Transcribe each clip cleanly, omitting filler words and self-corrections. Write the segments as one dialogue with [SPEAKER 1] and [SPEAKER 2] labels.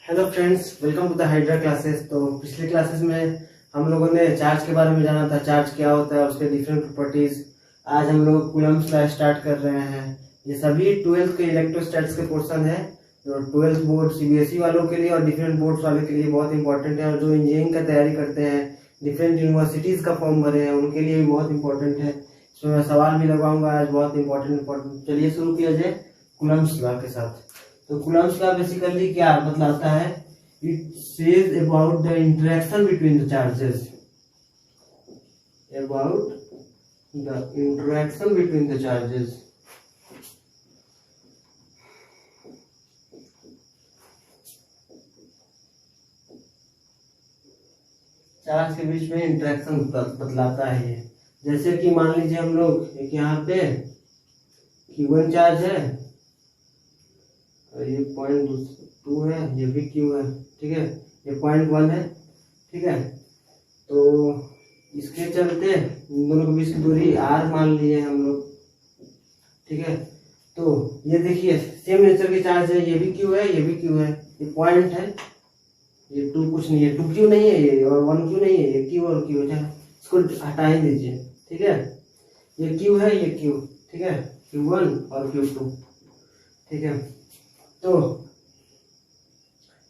[SPEAKER 1] Hello friends, welcome to the hydra classes. तो पिछले classes में हम लोगों ने चार्ज के बारे में जाना था, चार्ज क्या होता है, उसके डिफरेंट प्रॉपर्टीज। आज हम लोग कूलम्ब्स लॉ स्टार्ट कर रहे हैं। ये सभी 12th के इलेक्ट्रोस्टैटिक्स के पोर्शन है, जो 12th बोर्ड सीबीएसई वालों के लिए और डिफरेंट बोर्ड्स वाले के लिए बहुत इंपॉर्टेंट है, और जो इंजीनियरिंग का तैयारी करते हैं, डिफरेंट यूनिवर्सिटीज का फॉर्म भरे हैं, उनके लिए भी बहुत इंपॉर्टेंट है। इसमें मैं सवाल भी लगाऊंगा आज, बहुत इंपॉर्टेंट। चलिए शुरू किया जाए कूलम्ब्स लॉ के साथ। तो कूलम्ब्स लॉ बेसिकली क्या बतलाता है? It says about the interaction between the charges. About the interaction between the charges. Charge के बीच में इंटरेक्शन बतलाता है ये। जैसे कि मान लीजिए हम लोग एक यहाँ पे Q1 चार्ज है और ये 0.2 है, ये भी Q है, ठीक है, ये 0.1 है, ठीक है। तो इसके चलते इन दोनों के बीच की दूरी R मान लिए हम लोग, ठीक है। तो ये देखिए सेम नेचर के चार्ज है, ये भी Q है, ये भी Q है, ये पॉइंट है, ये 2 कुछ नहीं है, 2Q नहीं है ये, और 1Q नहीं है, ये Q और Q है, इसको हटा ही दीजिए, ठीक है। ये Q है, ये Q, ठीक है, Q1 और Q2, ठीक है। तो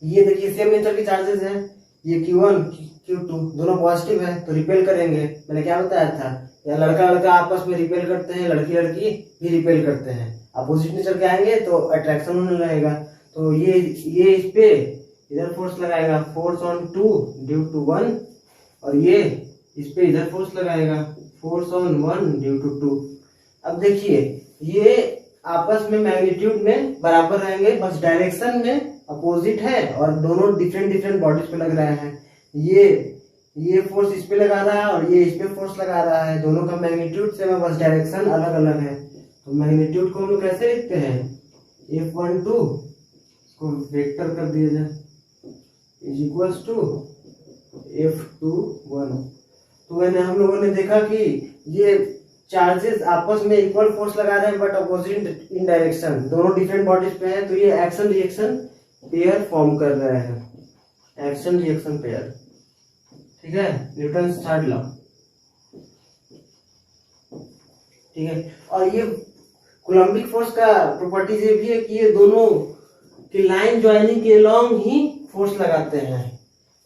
[SPEAKER 1] ये देखिए सेम नेचर के चार्जेस हैं, ये Q1 Q2 दोनों पॉजिटिव है, तो रिपेल करेंगे। मैंने क्या बताया था, या लड़का लड़का आपस में रिपेल करते हैं, लड़की लड़की भी रिपेल करते हैं। अपोजिट नेचर के आएंगे तो अट्रैक्शन होने लगेगा। तो ये इस पे इधर फोर्स लगाएगा, फोर्स ऑन 2 ड्यू टू 1, और ये इस पे इधर फोर्स लगाएगा, फोर्स ऑन 1 ड्यू टू 2। अब देखिए ये आपस में मैग्नीट्यूड में बराबर रहेंगे, बस डायरेक्शन में अपोजिट है और दोनों डिफरेंट बॉडीज पे लग रहे हैं। ये फोर्स इस पे लगा रहा है और ये इस पे फोर्स लगा रहा है, दोनों का मैग्नीट्यूड सेम है, बस डायरेक्शन अलग अलग है। तो मैग्नीट्यूड को हम लोग कैसे लिखते हैं? F12 इसको वेक्टर कर दिया जाए इज इक्वल्स टू F21। तो मैंने हम लोगों ने देखा कि ये चार्जेस आपस में इक्वल फोर्स लगा रहे हैं बट अपोजिट इन डायरेक्शन, दोनों डिफरेंट बॉडीज पे हैं, तो ये एक्शन रिएक्शन पेयर फॉर्म कर रहे हैं, एक्शन रिएक्शन पेयर, ठीक है, न्यूटन थर्ड लॉ, ठीक है। और ये कूलम्बिक फोर्स का प्रॉपर्टीज ये भी है कि ये दोनों की लाइन ज्वाइनिंग के अलोंग ही फोर्स लगाते हैं।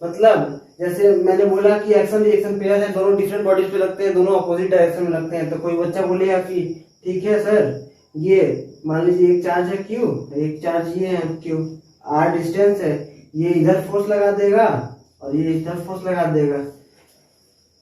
[SPEAKER 1] मतलब जैसे मैंने बोला कि एक्शन रिएक्शन पेयर है, दोनों डिफरेंट बॉडीज पे लगते हैं, दोनों अपोजिट डायरेक्शन में लगते हैं। तो कोई बच्चा बोलेगा कि ठीक है सर, ये मान लीजिए एक चार्ज है Q, एक चार्ज ये है Q, R डिस्टेंस है, ये इधर फोर्स लगा देगा और ये इधर फोर्स लगा देगा,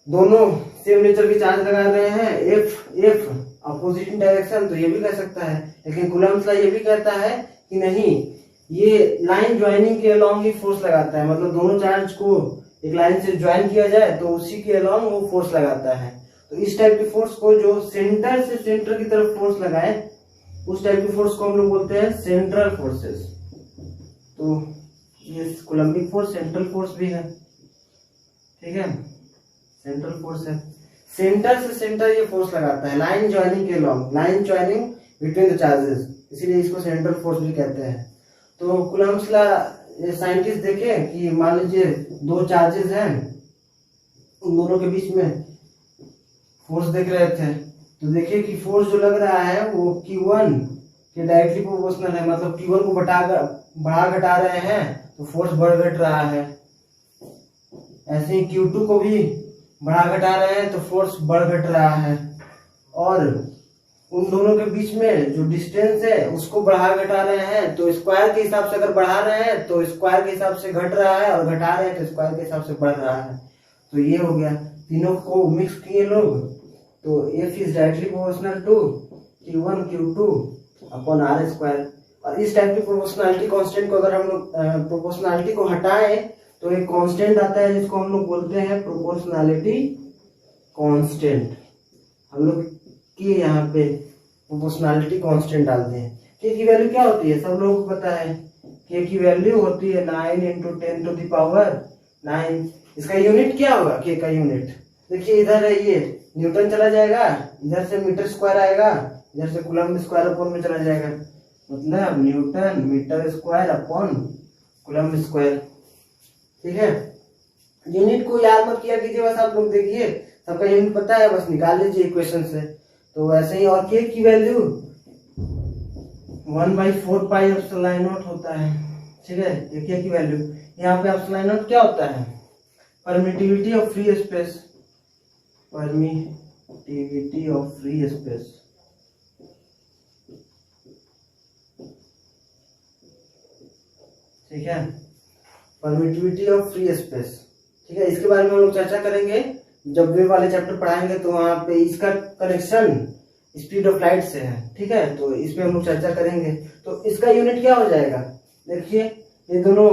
[SPEAKER 1] दोनों सेम नेचर के चार्ज लगा रहे हैं, F अपोजिट इन डायरेक्शन, तो ये भी कह सकता है। लेकिन कूलम्ब्स लॉ ये भी कहता है कि नहीं, ये लाइन ज्वाइनिंग के अलोंग ही फोर्स लगाता है। मतलब दोनों चार्ज को एक लाइन से ज्वाइन किया जाए तो उसी के अलोंग वो फोर्स लगाता है। तो इस टाइप के फोर्स को, जो सेंटर से सेंटर की तरफ फोर्स लगाए, उस टाइप के फोर्स को हम लोग बोलते हैं सेंट्रल फोर्सेस। तो ये कूलम्बिक फोर्स सेंट्रल फोर्स भी है, ठीक है, सेंट्रल फोर्स है, सेंटर से सेंटर ये फोर्स लगाता है, लाइन ज्वाइनिंग के along, line joining between the charges, इसीलिए इसको सेंट्रल फोर्स भी कहते हैं। तो कूलम्ब्स लॉ साइंटिस्ट देखे कि मान लीजिए दो चार्जेस हैं, उन दोनों के बीच में फोर्स देख रहे थे, तो देखिए कि फोर्स जो लग रहा है वो Q1 के डायरेक्टली प्रोपोर्शनल है। मतलब Q1 को बढ़ा घटा रहे हैं तो फोर्स बढ़ घट रहा है, ऐसे ही Q2 को भी बढ़ा घटा रहे हैं तो फोर्स बढ़ घट रहा है, और उन दोनों के बीच में जो डिस्टेंस है उसको बढ़ा घटा रहे हैं, तो स्क्वायर के हिसाब से अगर बढ़ा रहे हैं तो स्क्वायर के हिसाब से घट रहा है, और घटा रहे हैं तो स्क्वायर के हिसाब से बढ़ रहा है। तो ये हो गया, तीनों को मिक्स किए लोग, तो F is directly proportional to Q1 Q2 upon R square. और इस टाइप की प्रोपोर्शनलिटी कांस्टेंट को अगर हम लोग प्रोपोर्शनलिटी को हटाएं तो एक कांस्टेंट आता है जिसको हम लोग बोलते हैं प्रोपोर्शनलिटी कांस्टेंट। हम लोग कि यहाँ पे प्रोपोर्शनलिटी कांस्टेंट डालते हैं। K की वैल्यू क्या होती है, सब लोगों को पता है, K की वैल्यू होती है 9 × 10⁹ 9। इसका यूनिट क्या होगा? K का यूनिट देखिए इधर है, ये न्यूटन चला जाएगा, इधर से मीटर स्क्वायर आएगा, इधर से कूलम्ब स्क्वायर अपॉन में चला जाएगा, मतलब newton metre square upon coulomb square. ठीक है, यूनिट को याद मत किया कीजिए, बस आप लोग देखिए सबका यूनिट पता है, बस निकाल लीजिए इक्वेशन से। तो वैसे ही और के की वैल्यू 1/4 पाई एप्सिलॉन नॉट होता है। ठीक है, ये के की वैल्यू, यहाँ पे एप्सिलॉन नॉट क्या होता है, permittivity of free space, permittivity of free space. ठीक है, परमिटिविटी ऑफ फ्री स्पेस। ठीक है, इसके बारे में हम लोग चर्चा करेंगे जब वेव वाले चैप्टर पढ़ाएंगे, तो वहां पे इसका कनेक्शन स्पीड ऑफ लाइट से है। ठीक है, तो इस पे हम लोग चर्चा करेंगे। तो इसका यूनिट क्या हो जाएगा, देखिए ये दोनों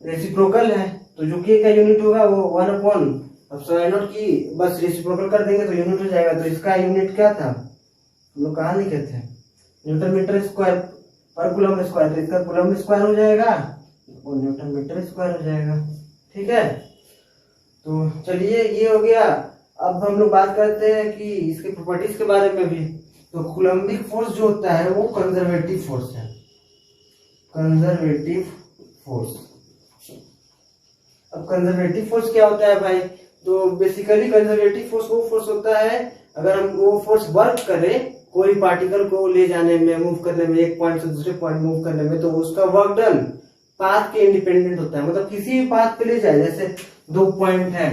[SPEAKER 1] रेसिप्रोकल है, तो जो के का यूनिट होगा वो 1/एप्सिलॉन नॉट की बस रेसिप्रोकल कर देंगे तो यूनिट हो जाएगा। तो इसका यूनिट क्या था, हम लोग कहाँ लिखे थे, न्यूटन मीटर स्क्वायर पर कूलम्ब स्क्वायर, तो इसका कूलम्ब स्क्वायर हो जाएगा और न्यूटन मीटर स्क्वायर हो जाएगा। ठीक है, तो चलिए ये हो गया। अब हम लोग बात करते हैं कि इसके प्रॉपर्टीज के बारे में भी। तो कूलम्बिक फोर्स जो होता है वो कंजर्वेटिव फोर्स है, कंजर्वेटिव फोर्स। अब कंजर्वेटिव फोर्स क्या होता है भाई, तो बेसिकली कंजर्वेटिव फोर्स वो फोर्स होता है अगर हम वो फोर्स वर्क करें कोई पार्टिकल को ले जाने में, मूव करने में, एक पॉइंट से दूसरे पॉइंट मूव करने में, तो उसका वर्क डन पाथ के इंडिपेंडेंट होता है। मतलब किसी भी पाथ पे ले जाए, जैसे 2 पॉइंट है,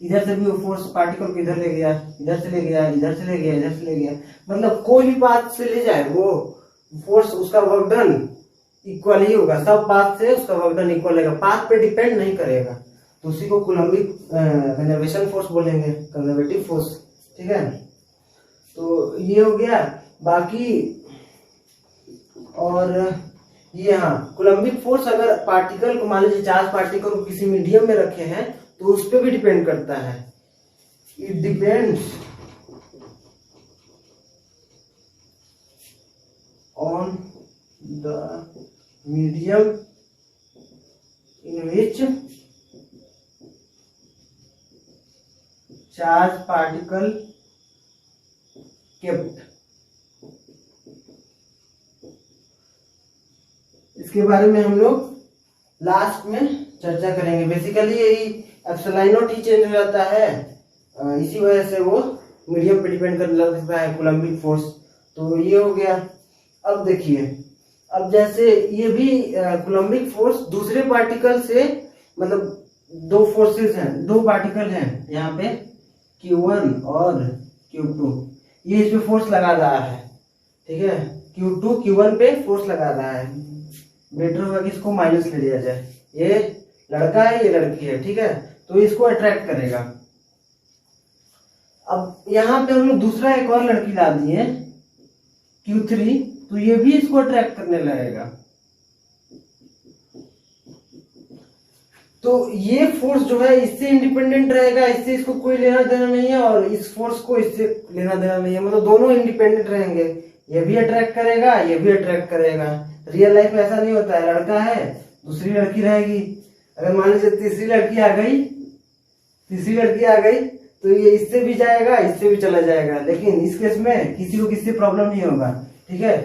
[SPEAKER 1] इधर से भी वो फोर्स पार्टिकल को इधर ले गया, इधर से ले गया, इधर से ले गया, इधर से ले गया, मतलब कोई भी पाथ से ले जाए वो फोर्स, उसका वर्क डन इक्वल ही होगा। सब पाथ से उसका वर्क डन इक्वल रहेगा, पाथ पे डिपेंड नहीं करेगा। तो उसी को कूलम्बिक कंजर्वेशन फोर्स बोलेंगे, कंजर्वेटिव फोर्स। ठीक है, तो ये हो गया। बाकी और ये हाँ, कूलम्बिक फोर्स अगर पार्टिकल को मान लीजिए चार्ज पार्टिकल को किसी मीडियम में रखे हैं तो उस पर भी डिपेंड करता है। It depends on the medium in which charge particle kept. इसके बारे में हम लोग लास्ट में चर्चा करेंगे। बेसिकली यही एप्सिलॉन नॉट ही चेंज हो जाता है, इसी वजह से वो मीडियम पे डिपेंड करने लगता है कूलम्बिक फोर्स। तो ये हो गया। अब देखिए, अब जैसे ये भी कूलम्बिक फोर्स दूसरे पार्टिकल से, मतलब दो फोर्सेस हैं, दो पार्टिकल हैं यहाँ पे Q1 और Q2, ये इस पे फोर्स लगा रहा है। ठीक है, Q2 Q1 पे फोर्स लगा रहा है। बेटर होगा कि इसको माइनस ले लिया जाए, ये लड़का है ये लड़की है। ठीक है, तो इसको अट्रैक्ट करेगा। अब यहाँ पे हम लोग दूसरा एक और लड़की ला दिए Q3, तो ये भी इसको अट्रैक्ट करने लगेगा। तो ये फोर्स जो है इससे इंडिपेंडेंट रहेगा, इससे इसको कोई लेना देना नहीं है और इस फोर्स को इससे लेना देना नहीं है, मतलब दोनों इंडिपेंडेंट रहेंगे। ये भी अट्रैक्ट करेगा, ये भी अट्रैक्ट करेगा। रियल लाइफ में ऐसा नहीं होता है, लड़का है दूसरी लड़की रहेगी, अगर मान लीजिए तीसरी लड़की आ गई तो ये इससे भी जाएगा, इससे भी चला जाएगा, लेकिन इस केस में किसी को किसी प्रॉब्लम नहीं होगा। ठीक है,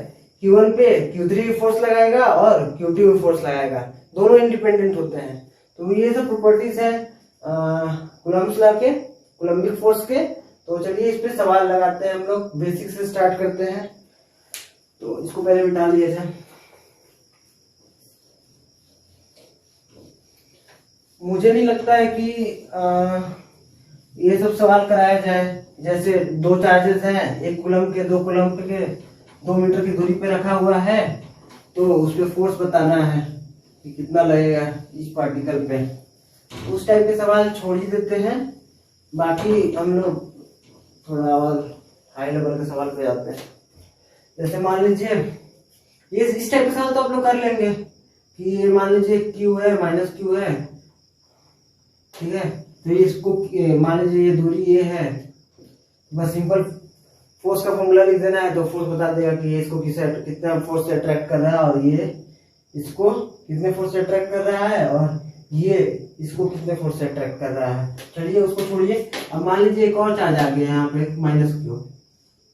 [SPEAKER 1] Q1 पे Q3 भी फोर्स लगाएगा और Q2 भी फोर्स लगाएगा, दोनों इंडिपेंडेंट होते हैं। तो ये सब प्रॉपर्टीज है कूलम्ब्स लॉ के, कूलम्बिक फोर्स के। तो चलिए इस पे सवाल लगाते हैं हम लोग, बेसिक से स्टार्ट करते हैं। तो इसको पहले मिटा लिया जाए। मुझे नहीं लगता है कि ये सब सवाल कराया जाए। जैसे दो चार्जेस हैं, एक कूलम्ब के, 2 कूलम्ब के 2 मीटर की दूरी पे रखा हुआ है, तो उस पे फोर्स बताना है कि कितना लगेगा इस पार्टिकल पे। उस टाइप के सवाल छोड़ ही देते हैं, बाकी हम लोग थोड़ा और हाई लेवल के सवाल पे जाते हैं। जैसे मान लीजिए ये इस टाइप के सवाल तो आप लोग कर लेंगे कि ये मान लीजिए Q है माइनस Q है। ठीक है, तो इसको मान लीजिए ये दूरी ये है, बस सिंपल फोर्स का फॉर्मूला लिख देना है तो फोर्स बता देगा कि ये इसको कितना फोर्स से अट्रैक्ट कर रहा है और ये इसको कितने फोर्स से अट्रैक्ट कर रहा है और ये इसको कितने फोर्स से अट्रैक्ट कर रहा है। चलिए उसको छोड़िए। अब मान लीजिए एक और चार्ज आ गया यहाँ पे माइनस Q।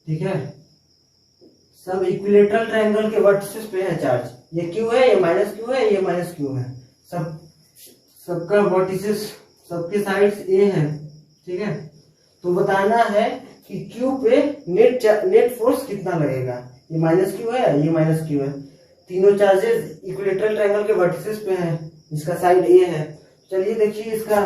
[SPEAKER 1] ठीक है, सब इक्विलेटरल ट्रायंगल के वर्टिसेस पे है चार्ज। ये क्यू है, ये माइनस क्यू है, ये माइनस क्यू है, सबका वर्टिसेस, सबके साइड्स ए है, ठीक है। तो बताना है कि क्यू पे नेट फोर्स कितना लगेगा। ये माइनस क्यू है, ये माइनस क्यू है, तीनों चार्जेस इक्विलेटरल ट्रायंगल के वर्टिसेस पे है, जिसका साइड ए है। चलिए देखिए इसका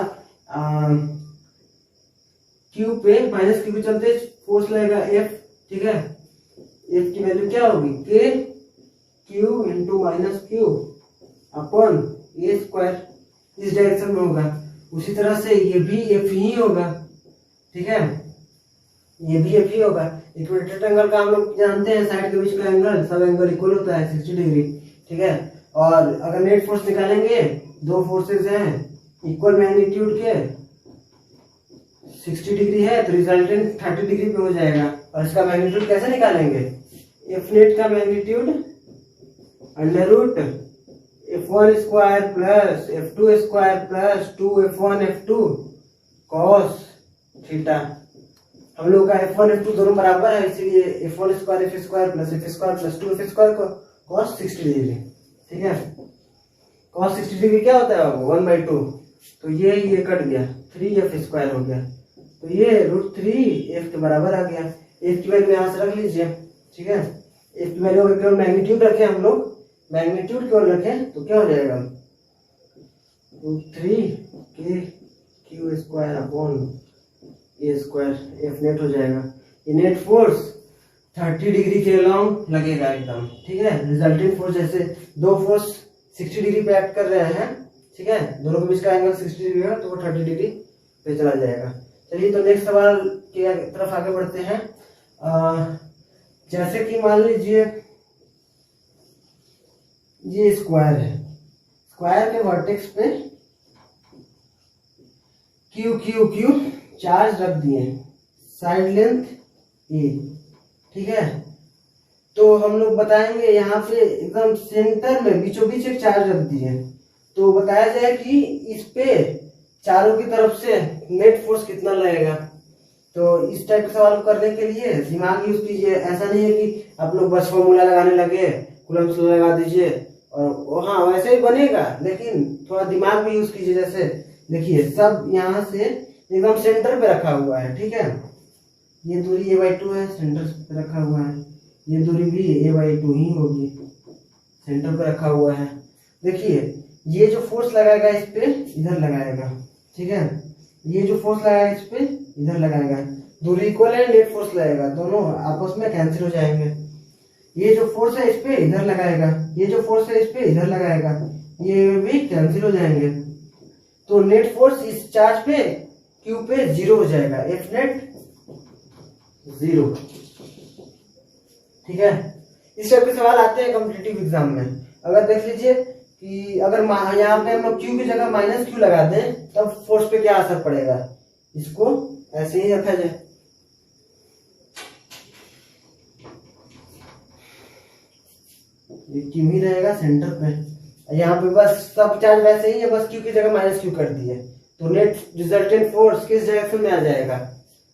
[SPEAKER 1] क्यू पे माइनस क्यू के चलते फोर्स लगेगा एफ, ठीक है। एफ की वैल्यू क्या होगी, k q into minus q upon a square, इस डायरेक्शन में होगा। उसी तरह से ये भी एफ ही होगा, ठीक है, ये भी एफ ही होगा। इक्विलेटरल ट्रायंगल का हम लोग जानते हैं साइड के बीच का एंगल, सब एंगल इक्वल होता है 60 डिग्री, ठीक है। और अगर नेट फोर्स निकालेंगे, दो फोर्सेस हैं इक्वल मैग्नीट्यूड के, 60 डिग्री है तो रिजल्टेंट 30 डिग्री पे हो जाएगा। और इसका मैग्नीट्यूड कैसे निकालेंगे, एफ नेट का magnitude under root F1 square plus F2 square plus 2F1 F2 cos theta. हम लोग का F1 F2 दोनों बराबर है, इसीलिए F1 square F square plus F square plus 2F square को कॉस 60 डिग्री, ठीक है। कॉस 60 डिग्री क्या होता है, 1/2, तो ये कट गया, 3F स्क्वायर हो गया, तो ये √3F के बराबर आ गया। F की वैल्यू यहाँ से रख लीजिए, ठीक है। F की वैल्यू अगर केवल मैग्नीट्यूड रखें, हम लोग मैग्नीट्यूड केवल रखें तो क्या हो जाएगा, √3K square upon a square, F net हो जाएगा। ये नेट फोर्स 30 डिग्री के अलोंग लगेगा एकदम, ठीक है। रिजल्टेंट फोर्स, जैसे दो फोर्स 60 डिग्री पे एक्ट कर रहे हैं, ठीक है, दोनों के बीच का एंगल 60 डिग्री है, तो वो 30 डिग्री पे चला जाएगा। चलिए तो नेक्स्ट सवाल की तरफ आगे बढ़ते हैं। जैसे कि मान लीजिए ये स्क्वायर है, स्क्वायर के वर्टेक्स पे क्यू क्यू क्यू चार्ज रख दिए, साइड लेंथ ए, ठीक है। तो हम लोग बताएंगे यहाँ पे एकदम सेंटर में बीचों बीच एक चार्ज रख दिए, तो बताया जाए कि इस पे चारों की तरफ से नेट फोर्स कितना लगेगा। तो इस टाइप के सवाल करने के लिए दिमाग यूज कीजिए, ऐसा नहीं है कि आप लोग बस फॉर्मूला लगाने लगे, कूलम्ब्स लॉ लगा दीजिए और हाँ वैसे ही बनेगा, लेकिन थोड़ा दिमाग भी यूज कीजिए। जैसे देखिए सब यहाँ से एकदम सेंटर पे रखा हुआ है, ठीक है, ये दूरी a/2 है, सेंटर पे रखा हुआ है, ये दूरी भी a/2 ही होगी, सेंटर पे रखा हुआ है। देखिए ये जो फोर्स लगाएगा इस पे इधर लगाएगा, ठीक है, ये जो फोर्स लगाएगा इस पे इधर लगाएगा, दूरी इक्वल है, नेट फोर्स लगेगा, दोनों आपस में कैंसिल हो जाएंगे। ये जो फोर्स है इस पे इधर लगाएगा, ये जो फोर्स है इस पे इधर लगाएगा, ये भी कैंसिल हो जाएंगे। तो नेट फोर्स इस चार्ज पे क्यू पे 0 हो जाएगा, एफ नेट 0, ठीक है। इस टाइप के सवाल आते हैं कॉम्पिटिटिव एग्जाम में। अगर देख लीजिए कि अगर यहाँ पे हम लोग क्यू की जगह माइनस क्यू लगा दें, तब फोर्स पे क्या असर पड़ेगा, इसको ऐसे ही रखा जाए, ये क्यू ही रहेगा सेंटर पे, यहाँ पे बस सब चार्ज वैसे ही है, बस क्यू की जगह माइनस क्यू कर दिए, तो नेट रिजल्टेंट फोर्स किस डायरेक्शन में आ जाएगा।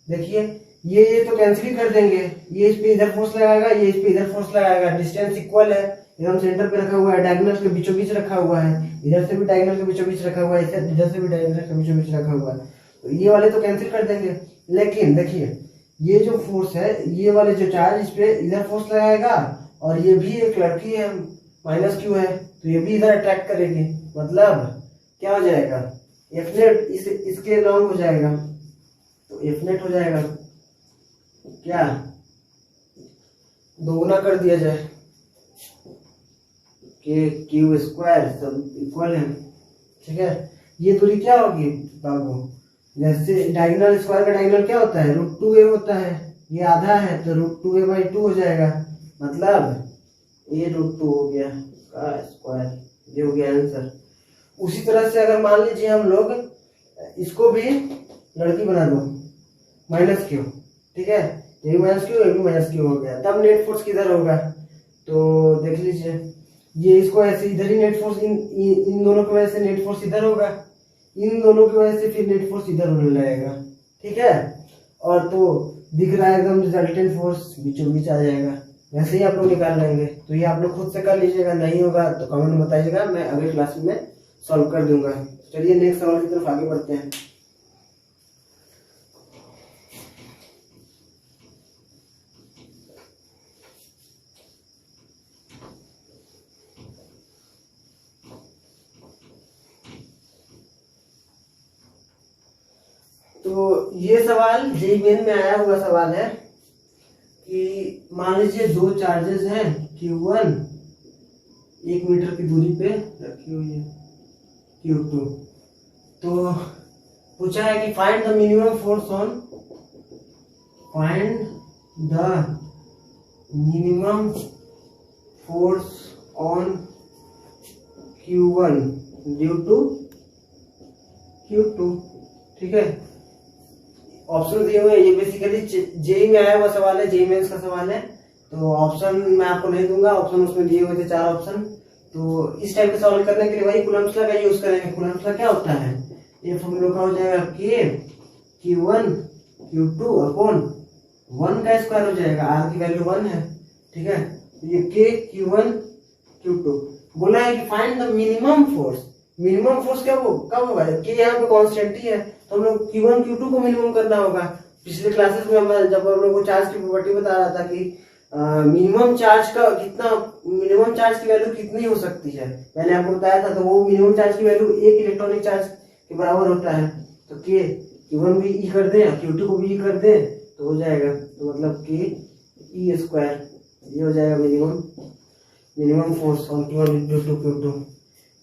[SPEAKER 1] देखिए ये तो कैंसिल ही कर देंगे, ये इस पे इधर फोर्स लगाएगा, ये इस पे इधर फोर्स लगाएगा, डिस्टेंस इक्वल है, एकदम सेंटर पे रखा हुआ है, डायगोनल के बीचों बीच रखा हुआ है, इधर से भी डायगोनल के बीचों बीच रखा हुआ है, इधर से भी डायगोनल के बीचों बीच रखा हुआ है, तो ये वाले तो कैंसिल कर देंगे। लेकिन देखिए ये जो फोर्स है, ये वाले जो चार्ज इस पे इधर फोर्स लगाएगा, और ये भी एक लड़की है माइनस क्यू है, तो ये भी इधर अट्रैक्ट करेगी, मतलब क्या हो जाएगा, एफ नेट इसके लॉन्ग हो जाएगा, तो एफ नेट हो जाएगा क्या, दोगुना कर दिया जाए, के क्यू स्क्वायर सब इक्वल है, ठीक है। ये दूरी क्या होगी बाबू, जैसे डायगोनल स्क्वायर का डायगोनल क्या होता है, √2a होता है, ये आधा है तो √2a/2 हो जाएगा, मतलब a √2 हो गया का स्क्वायर, ये हो गया आंसर। उसी तरह से अगर मान लीजिए हम लोग इसको भी लड़की बना दो माइनस क्यू, ठीक है, ये भी माइनस क्यू, ये भी माइनस क्यू हो गया, तब नेट फोर्स किधर होगा, तो देख लीजिए ये इसको ऐसे इधर ही नेट फोर्स, इन दोनों की वजह से नेट फोर्स इधर होगा, इन दोनों की वजह से फिर नेट फोर्स इधर होने लगेगा, ठीक है। और तो दिख रहा है एकदम रिजल्टेंट फोर्स बीचों बीच आ जाएगा, वैसे ही आप लोग निकाल लेंगे। तो ये आप लोग खुद से कर लीजिएगा, नहीं होगा तो कमेंट में बताइएगा, मैं अगले क्लास में सॉल्व कर दूंगा। चलिए नेक्स्ट सवाल की तरफ आगे बढ़ते हैं। तो ये सवाल जेईई मेन में आया हुआ सवाल है कि मान लीजिए दो चार्जेस हैं Q1 1 मीटर की दूरी पे रखी हुई है, Q2। तो पूछा है कि find the minimum force on Q1 due to Q2। ठीक है, ऑप्शन दिए हुए, ये बेसिकली जेईई में आया हुआ सवाल है, जेईई मेंस का सवाल है। तो ऑप्शन मैं आपको नहीं दूंगा, ऑप्शन उसमें दिए हुए थे 4 ऑप्शन। तो इस टाइप के सॉल्व करने के लिए वही कूलम्ब्स लॉ का यूज करेंगे। कूलम्ब्स लॉ क्या होता है, ये फॉर्मूला का हो जाएगा Q1 Q2 अपॉन 1 का स्क्वायर हो जाएगा, R की वैल्यू 1 है। ठीक है, ये K Q1 Q2 बोला है कि find the minimum force. Minimum force क्या वो कब होगा, जबकि यहाँ पे कांस्टेंट ही है, तो हम लोग Q1 Q2 को मिनिमम करना होगा। पिछले क्लासेस में हम जब हम लोग को चार्ज की प्रॉपर्टी बता रहा था कि मिनिमम चार्ज का कितना, मिनिमम चार्ज की वैल्यू कितनी हो सकती है, मैंने आपको बताया था। तो वो मिनिमम चार्ज की वैल्यू एक इलेक्ट्रॉनिक चार्ज के बराबर होता है। तो के Q1 भी ई कर दे, Q2 को भी ई कर दे तो हो जाएगा, तो मतलब के ई स्क्वायर, ये हो जाएगा minimum force on Q1 due to Q2।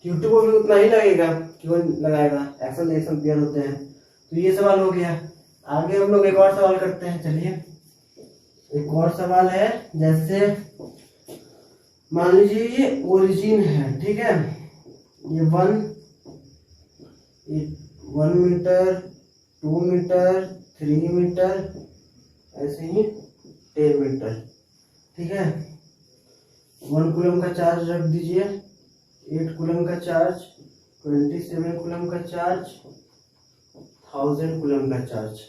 [SPEAKER 1] Q2 को भी उतना ही लगेगा, Q1 लगाएगा, एक्शन रिएक्शन पेयर होते हैं। तो ये सवाल हो गया। आगे हम लोग एक और सवाल करते हैं। चलिए एक और सवाल है, जैसे मान लीजिए ये ओरिजिन है, ठीक है, ये 1 मीटर 2 मीटर 3 मीटर ऐसे ही 10 मीटर। ठीक है, 1 कूलम का चार्ज रख दीजिए, 8 कूलम का चार्ज, 27 कूलम का चार्ज, 1000 कूलम का चार्ज।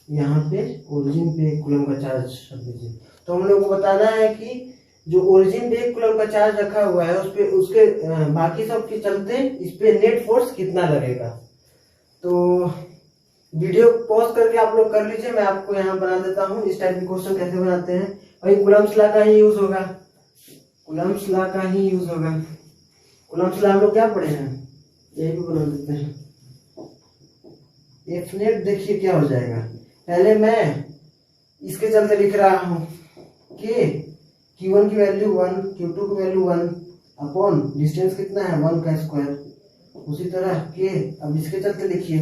[SPEAKER 1] यहाँ पे ओरिजिन पे 1 कूलम का चार्ज रख दीजिए। तो हम लोग को बताना है कि जो ओरिजिन पे 1 कूलम का चार्ज रखा हुआ है उस पे उसके बाकी सब के चलते इस पे नेट फोर्स कितना लगेगा। तो वीडियो पॉज करके आप लोग कर लीजिए, मैं आपको यहाँ बना देता हूँ इस टाइप के क्वेश्चन कैसे बनाते हैं। वही कूलम्ब्स लॉ का ही यूज होगा, कूलम्ब्स लॉ का ही यूज होगा। कूलम्ब्स लॉ हम लोग क्या पढ़े हैं, यही भी बना देते हैं। एफ नेट देखिए क्या हो जाएगा, पहले मैं इसके चलते लिख रहा हूं कि Q1 की वैल्यू 1, Q2 की वैल्यू 1 अपॉन डिस्टेंस कितना है 1 का स्क्वायर। उसी तरह के अब इसके चलते लिखिए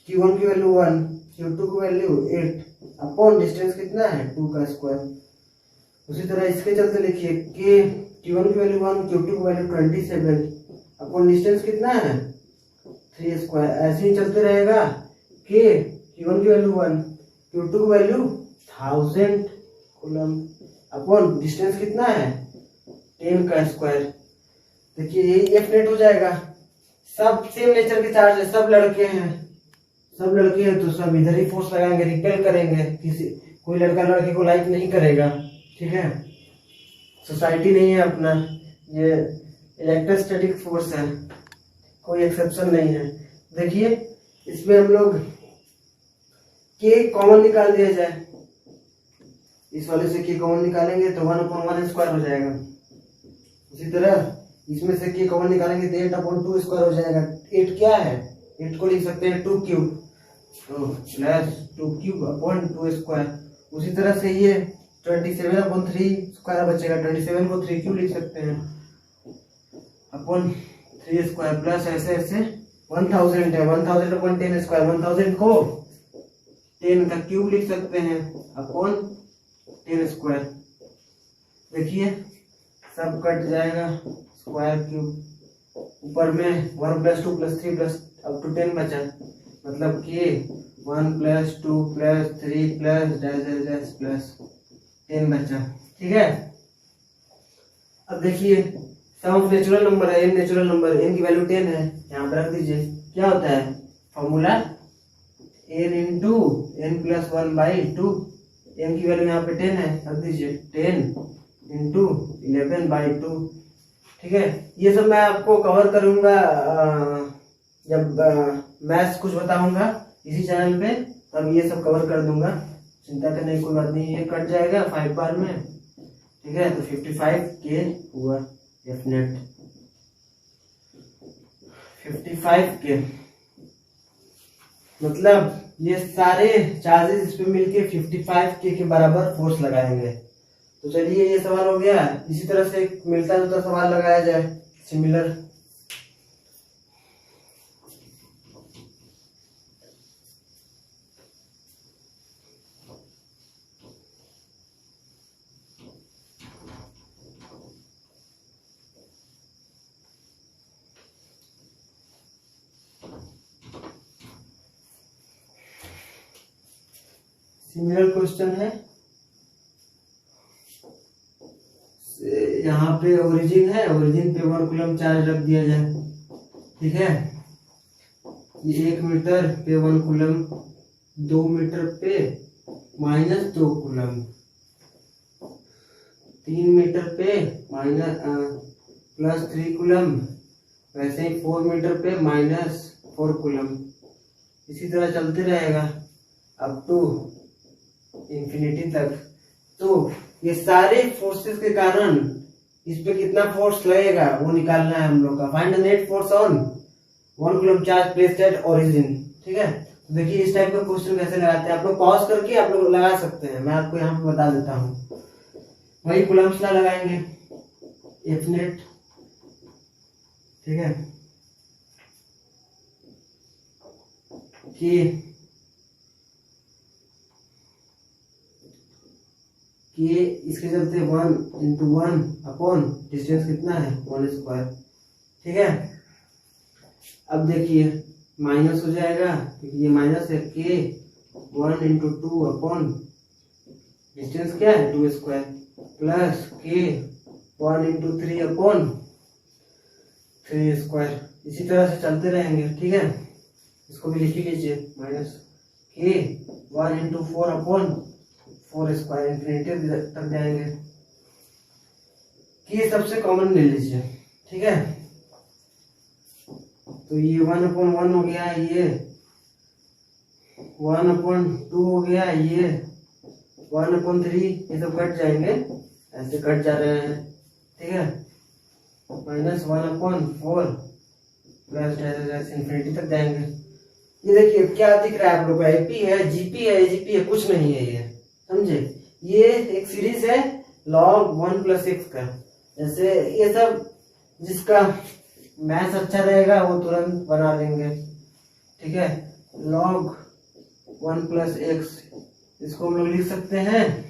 [SPEAKER 1] Q1 की वैल्यू 1, Q2 की वैल्यू 8 अपॉन डिस्टेंस कितना है 2 का स्क्वायर। उसी तरह इसके चलते लिखिए कि Q1 की वैल्यू 1, Q2 की वैल्यू 27 अपॉन डिस्टेंस कितना है 3 स्क्वायर। ऐसे ही चलते रहेगा कि Q1 की वैल्यू 1, Q2 की वैल्यू 1000 कूलम अपॉन डिस्टेंस कितना है 10 का स्क्वायर। देखिए यही एफ नेट हो जाएगा। सब सेम नेचर के चार्ज है, सब लड़के हैं तो सब इधर ही फोर्स लगाएंगे, रिपेल करेंगे। कोई लड़का लड़के को लाइक नहीं करेगा, ठीक है, सोसाइटी नहीं है अपना, ये इलेक्ट्रोस्टैटिक फोर्स है, कोई एक्सेप्शन नहीं है। देखिए इसमें हम लोग के कॉमन निकाल दिया जाए, इस वाले से के कॉमन निकालेंगे तो 1/1 स्क्वायर हो जाएगा। उसी तरह इसमें से के कॉमन निकालेंगे तो 8/2 स्क्वायर हो जाएगा। 8 क्या है, 8 को लिख सकते हैं 2 क्यूब, तो प्लस 2 क्यूब अपॉन 2 स्क्वायर। उसी तरह से ये 27/3 स्क्वायर बचेगा, 27 को 3 क्यूब लिख सकते हैं अपॉन 3 स्क्वायर प्लस ऐसे ऐसे 1000 है, 1000 अपॉन 10 स्क्वायर, 1000 को 10 का क्यूब लिख सकते हैं अपॉन 10 स्क्वायर। देखिए सब कट जाएगा, स्क्वायर क्यूब ऊपर में 1 + 2 + 3 प्लस अप टू 10 बचा, मतलब कि 1 + 2 + 3 प्लस डैश डैश प्लस 10 बचा। ठीक है, अब देखिए सम ऑफ नेचुरल नंबर है, n नेचुरल नंबर, n की वैल्यू 10 है, यहाँ पे रख दीजिए। क्या होता है फॉर्मूला n × n + 1/2, n की वैल्यू यहाँ पे 10 है, रख दीजिए 10 इंटू 11/2। ठीक है, ये सब मैं आपको कवर करूंगा जब मैथ्स कुछ बताऊंगा इसी चैनल पे, तब ये सब कवर कर दूंगा, चिंता करने की कोई बात नहीं। ये कट जाएगा 5 बार में। ठीक है, तो 55K हुआ एफ नेट, 55K। मतलब ये सारे चार्जेस इस पे मिलके 55K के बराबर फोर्स लगाएंगे। तो चलिए ये सवाल हो गया। इसी तरह से एक मिलता जुलता सवाल लगाया जाए, सिमिलर। सिमिलर क्वेश्चन है, यहाँ पे ओरिजिन है, ओरिजिन पे 1 कूलम चार्ज रख दिया जाए। ठीक है, ये 1 मीटर पे 1 कूलम, 2 मीटर पे -2 कूलम, 3 मीटर पे +3 कूलम, वैसे ही 4 मीटर पे -4 कूलम। इसी तरह चलते रहेगा अप टू इंफिनिटी तक। तो ये सारे फोर्सेस के कारण इस पे कितना फोर्स लगेगा वो निकालना है हम लोग का। Find the net force on 1 coulomb charge placed at origin. ठीक है, तो देखिए इस टाइप का क्वेश्चन कैसे लगाते हैं। आप लोग पॉज करके आप लोग लगा सकते हैं, मैं आपको यहाँ पे बता देता हूँ। वही कूलम्स लॉ लगाएंगे, एफ नेट। ठीक है, कि इसके चलते 1 × 1 अपॉन डिस्टेंस कितना है 1²। ठीक है, अब देखिए माइनस हो जाएगा क्योंकि ये माइनस है, के 1 × 2 अपॉन डिस्टेंस क्या है 2² प्लस के 1 × 3 अपॉन 3²। इसी तरह से चलते रहेंगे। ठीक है, इसको भी लिख लीजिए, माइनस के 1 × 4 अपॉन 4², इंफिनिटी तक जाएंगे। कि सबसे कॉमन ले लीजिए। ठीक है, तो ये 1/1 हो गया, ये 1/2 हो गया, ये 1/3, ये सब कट जाएंगे, ऐसे कट जा रहे हैं। ठीक है, -1/4 प्लस इंफिनिटी तक जाएंगे। ये देखिए क्या दिख रहा है आप लोग का, एपी है, जीपी है, एजीपी है, कुछ नहीं है ये, समझे। ये एक सीरीज है log 1 + x का। जैसे ये सब जिसका मैथ्स अच्छा रहेगा वो तुरंत बना लेंगे। ठीक है, log 1 + x, इसको हम लोग लिख सकते हैं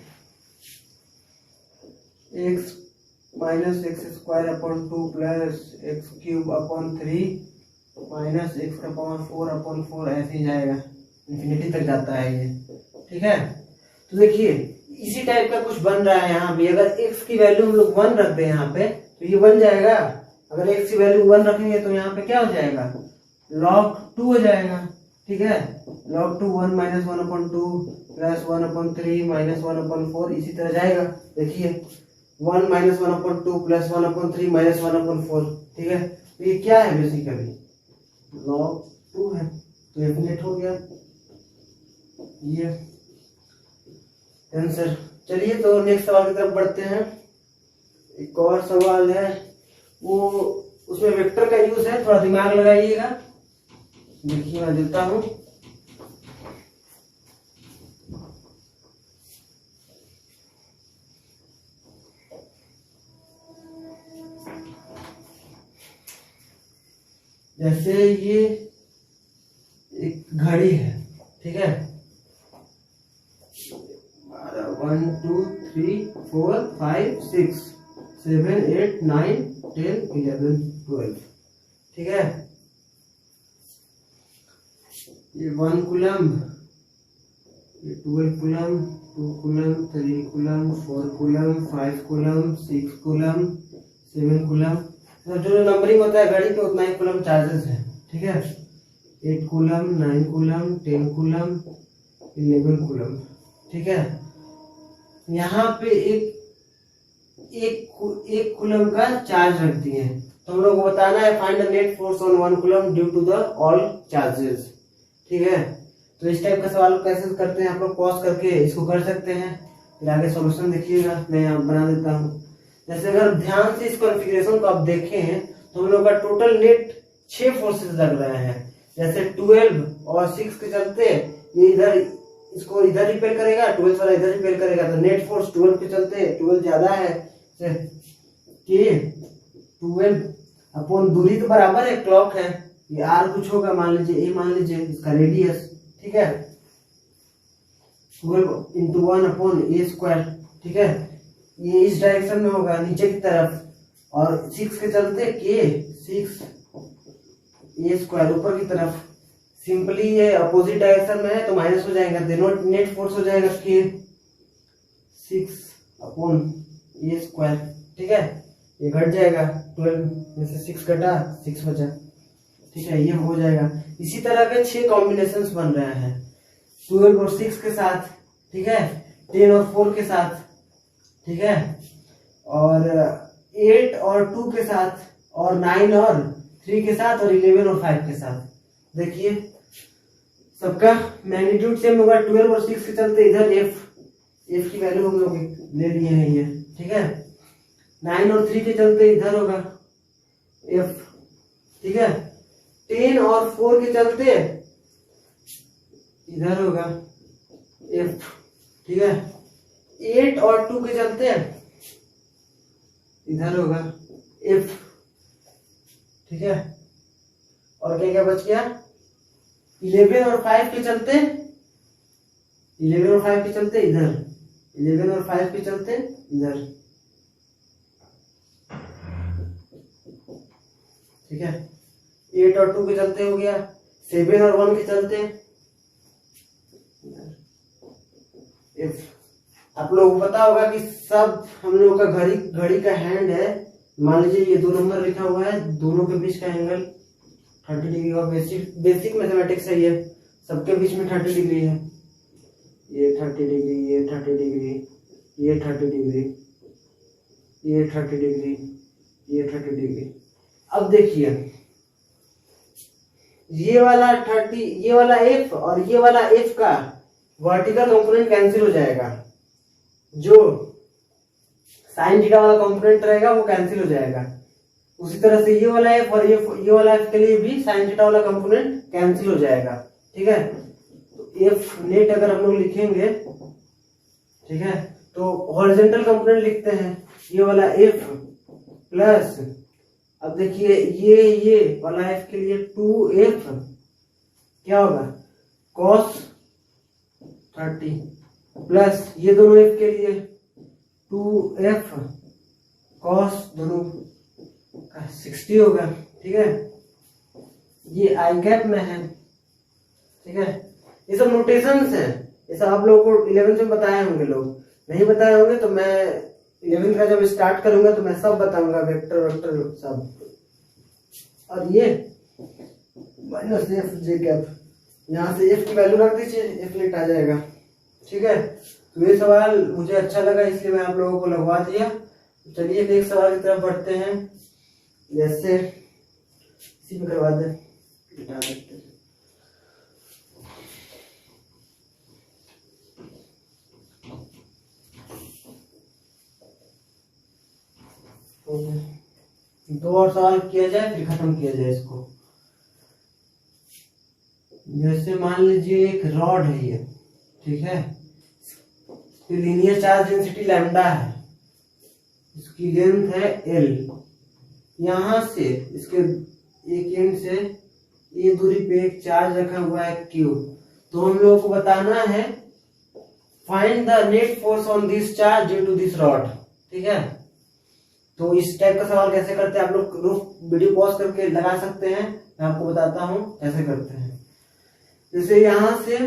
[SPEAKER 1] x - x² + 2 + x³ 3 - x⁴/4 ऐसे ही जाएगा, इंफिनिटी तक जाता है ये। ठीक है, तो देखिए इसी टाइप का कुछ बन रहा है यहाँ भी। अगर x की वैल्यू हम लोग 1 रख दें यहाँ पे तो ये बन जाएगा। अगर x की वैल्यू 1 रखेंगे तो यहाँ पे क्या हो जाएगा, log 2 हो जाएगा। ठीक है, log 2 1 - 1/2 प्लस 1/3 - 1/4, इसी तरह जाएगा। देखिए 1 - 1/2 प्लस 1/3 - 1/4। ठीक है, तो ये क्या है, बेसिकली log 2 है, तो डेफिनेट हो गया ये आंसर। चलिए तो नेक्स्ट सवाल की तरफ बढ़ते हैं। एक और सवाल है, वो उसमें वेक्टर का यूज है, थोड़ा दिमाग लगाइएगा। देखिए मैं देता हूं, जैसे ये एक घड़ी है। ठीक है, 1 2 3 4 5 6 7 8 9 10 11 12। ठीक है, ये 1 कूलम, ये 12 coulomb, 2 coulomb, 3 coulomb, 4 coulomb, 5 coulomb, 6 coulomb, 7 coulomb. तो जो नंबरिंग होता है घड़ी पे उतना ही कूलम चार्जेस है। ठीक है, 8 कूलम, 9 कूलम, 10 कूलम, 11 कूलम। ठीक है, यहाँ पे एक कूलम का चार्ज रखती है। तो हम लोग को बताना है find the net force on 1 coulomb due to the all charges. ठीक है, तो इस टाइप का सवाल कैसे करते हैं आप लोग पॉज करके इसको कर सकते हैं, फिर आगे सॉल्यूशन देखिएगा, मैं यहाँ बना देता हूँ। जैसे अगर ध्यान से इस कॉन्फ़िगरेशन को आप देखें हैं तो हम लोग का टोटल नेट 6 फोर्सेस लग रहे हैं। जैसे 12 और 6 के चलते ये इधर इसको इधर रिपेल करेगा, 12 वाला इधर रिपेल करेगा, तो नेट फोर्स 12 के चलते 12 ज्यादा है कि 12 अपॉन दूरी तो बराबर है, क्लॉक है, ये आर कुछ होगा, मान लीजिए ए, मान लीजिए इसका रेडियस। ठीक है, 12 इंटू 1 अपॉन ए स्क्वायर। ठीक है, ये इस डायरेक्शन में होगा नीचे की तरफ, और 6 के चलते के 6 ए स्क्वायर ऊपर की तरफ। सिंपली ये अपोजिट डायरेक्शन में है तो माइनस हो जाएगा, तो नेट फोर्स हो जाएगा के 6 अपॉन ए स्क्वायर। ठीक है, ये घट जाएगा, 12 में से 6 घटा 6 बचा। ठीक है, ये हो जाएगा। इसी तरह के 6 कॉम्बिनेशंस बन रहे हैं, 12 और 6 के साथ, ठीक है, 10 और 4 के साथ, ठीक है, और 8 और 2 के साथ, और 9 और 3 के साथ, और 11 और 5 के साथ। देखिए सबका मैग्नीट्यूड सेम होगा। 12 और 6 के चलते इधर एफ की वैल्यू हम लोग ले लिए हैं ये। ठीक है, 9 और 3 के चलते इधर होगा एफ। ठीक है, 10 और 4 के चलते इधर होगा एफ। ठीक है, 8 और 2 के चलते इधर होगा एफ। ठीक है, और क्या क्या बच गया, 11 और 5 के चलते, 11 और 5 के चलते इधर, 11 और 5 के चलते इधर। ठीक है, 8 और 2 के चलते हो गया, 7 और 1 के चलते इफ। आप लोगों को पता होगा कि सब हम लोगों का घड़ी का हैंड है। मान लीजिए ये 2 नंबर लिखा हुआ है, दोनों के बीच का एंगल 30 डिग्री का बेसिक मैथमेटिक्स है ये, सबके बीच में 30 डिग्री है। ये 30 डिग्री, ये 30 डिग्री, ये 30 डिग्री, ये 30 डिग्री, ये 30 डिग्री। अब देखिए ये वाला 30, ये वाला एफ और ये वाला एफ का वर्टिकल कंपोनेंट कैंसिल हो जाएगा, जो साइन थीटा वाला कंपोनेंट रहेगा वो कैंसिल हो जाएगा। उसी तरह से ये वाला एफ और ये वाला एफ के लिए भी साइन थीटा वाला कंपोनेंट कैंसिल हो जाएगा। ठीक है, तो एफ नेट अगर हम लोग लिखेंगे, ठीक है, तो हॉरिजॉन्टल कंपोनेंट लिखते हैं, ये वाला एफ प्लस, अब देखिए ये वाला एफ के लिए 2f क्या होगा cos 30 प्लस ये दोनों एफ के लिए 2f cos दोनों का 60 होगा। ठीक है, ये आई गैप में है। ठीक है, ये सब नोटेशंस हैं, ये सब आप लोगों को 11th में बताए होंगे, लोग नहीं बताए होंगे तो मैं 11th का जब स्टार्ट करूंगा तो मैं सब बताऊंगा, वेक्टर वेक्टर सब। और ये माइनस एफ जे कैप, यहाँ से एफ की वैल्यू रख दीजिए, एफ नेट आ जाएगा। ठीक है, तो ये सवाल मुझे अच्छा लगा इसलिए मैं आप लोगों को लगवा दिया। चलिए नेक्स्ट सवाल की तरफ बढ़ते हैं। जैसे इसी में करवा दें, दो और सवाल किया जाए फिर खत्म किया जाए इसको। जैसे मान लीजिए एक रॉड है ये, ठीक है, लीनियर चार्ज डेंसिटी लैम्डा है, इसकी लेंथ है L, यहां से इसके एक एंड से ये दूरी पे एक चार्ज रखा हुआ है Q। तो हम लोगों को बताना है find the net force on this charge due to this rod. ठीक है, तो इस टाइप का सवाल कैसे करते हैं आप लोग वीडियो पॉज करके लगा सकते हैं, मैं आपको बताता हूं कैसे करते हैं। जैसे यहां से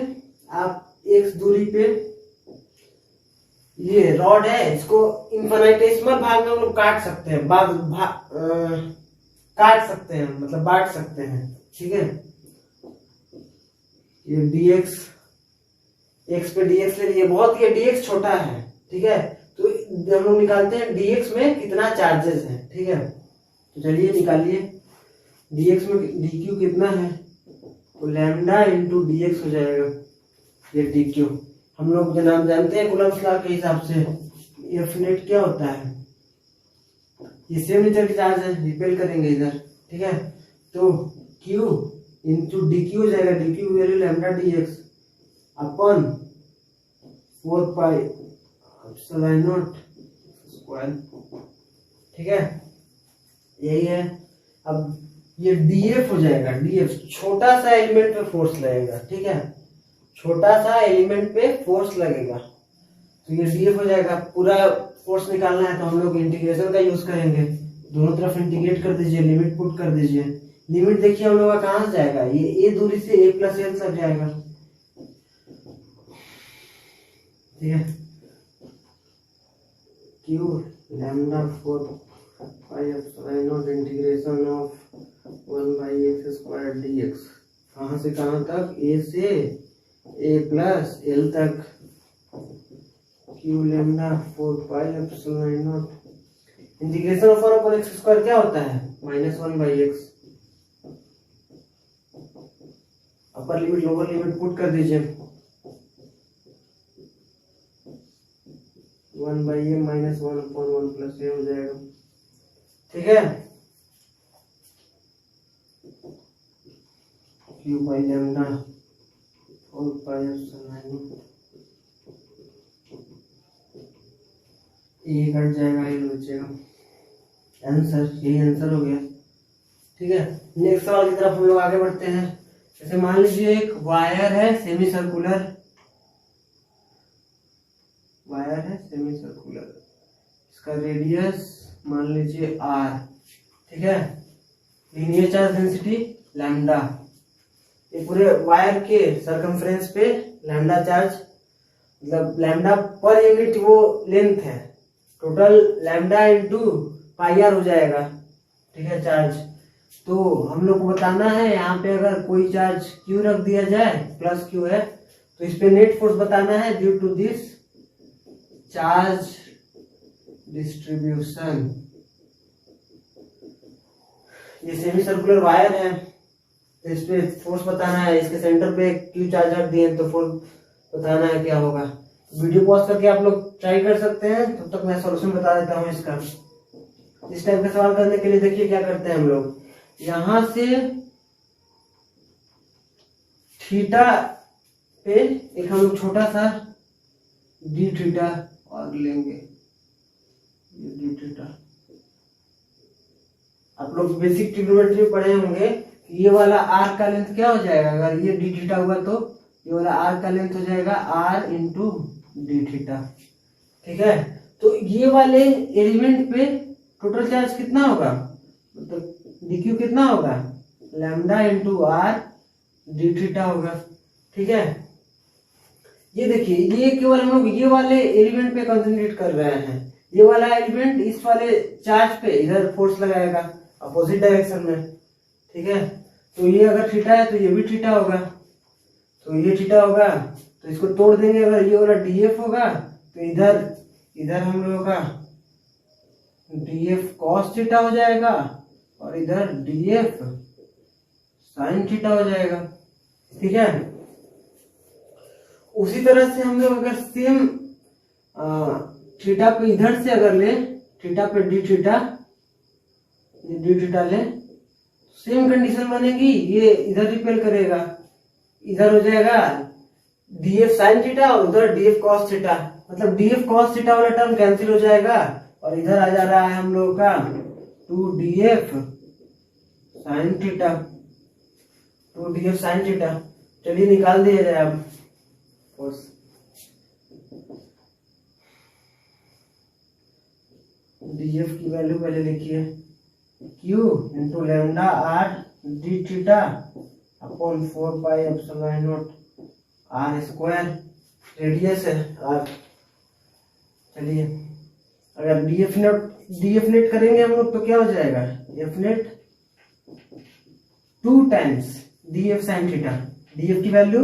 [SPEAKER 1] आप एक दूरी पे ये रॉड है, इसको इनफिनिटेसिमल भाग में हम लोग काट सकते हैं, काट सकते हैं मतलब बांट सकते हैं। ठीक है, ये dx, x पे dx ले लिए, बहुत ये dx छोटा है। ठीक है, तो तो हम लोग निकालते हैं dx में कितना चार्जेस है, ठीक है। तो चलिए निकालिए, dx में dq कितना है, तो लैम्डा इंटू dx हो जाएगा ये dq। हम लोग जो नाम जानते हैं कूलम्ब्स लॉ के हिसाब से एफ नेट क्या होता है, ये सेम नेचर के चार्ज है, रिपेल करेंगे इधर, ठीक है। तो q इंटू dq हो जाएगा, dq value lambda dx upon 4 pi epsilon not square, ठीक है, यही है। अब ये df हो जाएगा, df छोटा सा एलिमेंट पे फोर्स लगेगा, ठीक है, छोटा सा एलिमेंट पे फोर्स लगेगा, तो ये df हो जाएगा। पूरा फोर्स निकालना है तो हम लोग इंटीग्रेशन का यूज करेंगे, दोनों तरफ इंटीग्रेट कर दीजिए, लिमिट पुट कर दीजिए। लिमिट देखिए हम लोग का कहां से जाएगा, ये a दूरी से a प्लस l तक जाएगा, ठीक है। q lambda 4 pi epsilon not integration of 1 by x square dx, कहां से कहां तक, a से a प्लस l तक। q lambda 4 pi epsilon not integration of 1 upon x square क्या होता है, -1 by x. Upper limit lower limit put कर दीजिए, 1 by a minus 1 upon 1 plus a हो जाएगा, ठीक है। Q by lambda 4 pi epsilon A cut जाएगा, ये बचेगा आंसर, यही आंसर हो गया, ठीक है। नेक्स्ट सवाल की तरफ हम लोग आगे बढ़ते हैं। जैसे मान लीजिए एक वायर है सेमी सर्कुलर, वायर है सेमी सर्कुलर, इसका रेडियस मान लीजिए r, ठीक है, लीनियर चार्ज डेंसिटी लैम्डा, ये पूरे वायर के सरकमफ्रेंस पे लैम्डा चार्ज, मतलब लैम्डा पर यूनिट वो लेंथ है, total lambda into pi r हो जाएगा, ठीक है, चार्ज। तो हम लोग को बताना है यहाँ पे अगर कोई चार्ज q रख दिया जाए, प्लस q है, तो इस पे नेट फोर्स बताना है due to this charge distribution. ये सेमी सर्कुलर वायर है, तो इस पे फोर्स बताना है, इसके सेंटर पे q चार्ज रख दिए तो फोर्स बताना है क्या होगा। वीडियो पॉज करके आप लोग ट्राई कर सकते हैं, तब तक मैं सॉल्यूशन बता देता हूँ इसका। इस टाइप का सवाल करने के लिए देखिए क्या करते हैं हम लोग, यहां से थीटा पे एक हम लोग छोटा सा डी थीटा और लेंगे, ये डी थीटा। आप लोग बेसिक ट्रिग्नोमेट्री पढ़े होंगे, ये वाला आर का लेंथ क्या हो जाएगा, अगर ये डी थीटा हुआ तो ये वाला आर का लेंथ हो जाएगा आर इंटू डी थीटा, ठीक है। तो ये वाले एलिमेंट पे टोटल चार्ज कितना होगा, मतलब dq कितना होगा, lambda into are d theta होगा, ठीक है। ये देखिए, ये केवल हम लोग ये वाले एलिमेंट पे कंसंट्रेट कर रहे हैं, ये वाला एलिमेंट इस वाले चार्ज पे इधर फोर्स लगाएगा अपोजिट डायरेक्शन में, ठीक है। तो ये अगर थीटा है तो ये भी थीटा होगा, तो ये थीटा होगा, तो इसको तोड़ देंगे, अगर ये वाला df होगा तो इधर हम लोगों का df cos थीटा हो जाएगा और इधर df sin थीटा हो जाएगा, ठीक है। उसी तरह से हम लोग अगर सेम थीटा पे इधर से अगर ले, थीटा पे डी थीटा, ये डी थीटा ले, सेम कंडीशन बनेगी, ये इधर रिपेल करेगा, इधर हो जाएगा df sin थीटा और उधर df cos थीटा, मतलब df cos थीटा वाला टर्म कैंसिल हो जाएगा और इधर आ जा रहा है हम लोगों का 2df sin theta, 2df sin theta. चलिए निकाल दिया जाए अब फोर्स। df की वैल्यू पहले लिखिए, q into lambda r d theta upon 4 pi epsilon not r square, radius है आर। चलिए अगर डीएफ नेट करेंगे हम लोग तो क्या हो जाएगा, F net 2 times df sin theta, df की वैल्यू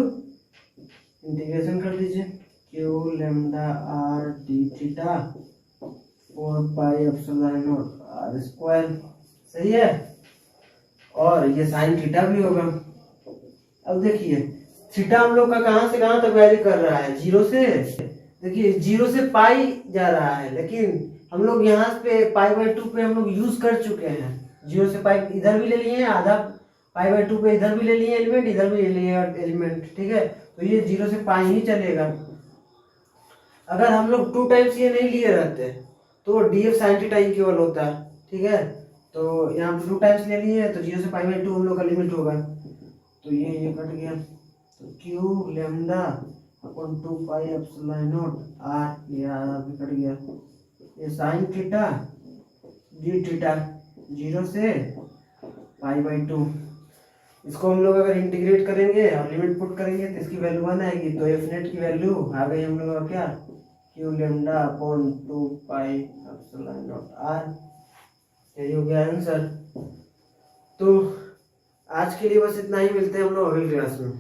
[SPEAKER 1] इंटीग्रेशन कर दीजिए, q lambda r d theta 4πε0r²। सही है। और ये साइन थीटा भी होगा। अब देखिए थीटा हम लोग का कहां से कहां तक वैरी कर रहा है, जीरो से, देखिए जीरो से पाई जा रहा है, लेकिन हम लोग यहाँ पे π/2 पे हम लोग यूज कर चुके हैं। जीरो से पाई इधर भी ले लिए हैं, आधा π/2 पे इधर भी ले लिए एलिमेंट, इधर भी ले लिए एलिमेंट, ठीक है। तो ये जीरो से पाई ही चलेगा। अगर हम लोग 2 टाइम्स ये नहीं लिए रहते तो df sin थीटा इक्वल होता है, ठीक है। तो यहाँ पे 2 टाइम्स ले लिए तो जीरो से π/2 हम लोग का लिमिट होगा। तो ये कट गया, तो क्यूब लेमडा अपॉन 2πε0 r, ये आधा भी कट गया। ये sine theta D theta zero से π/2, इसको हम लोग अगर इंटीग्रेट करेंगे और लिमिट पुट करेंगे तो इसकी वैल्यू 1 आएगी। तो एफ नेट की वैल्यू आ गई हम लोग का क्या, क्यू लेमडा अपॉन 2πε0 r। यही हो गया आंसर। तो आज के लिए बस इतना ही, मिलते हैं हम लोग अगली क्लास में।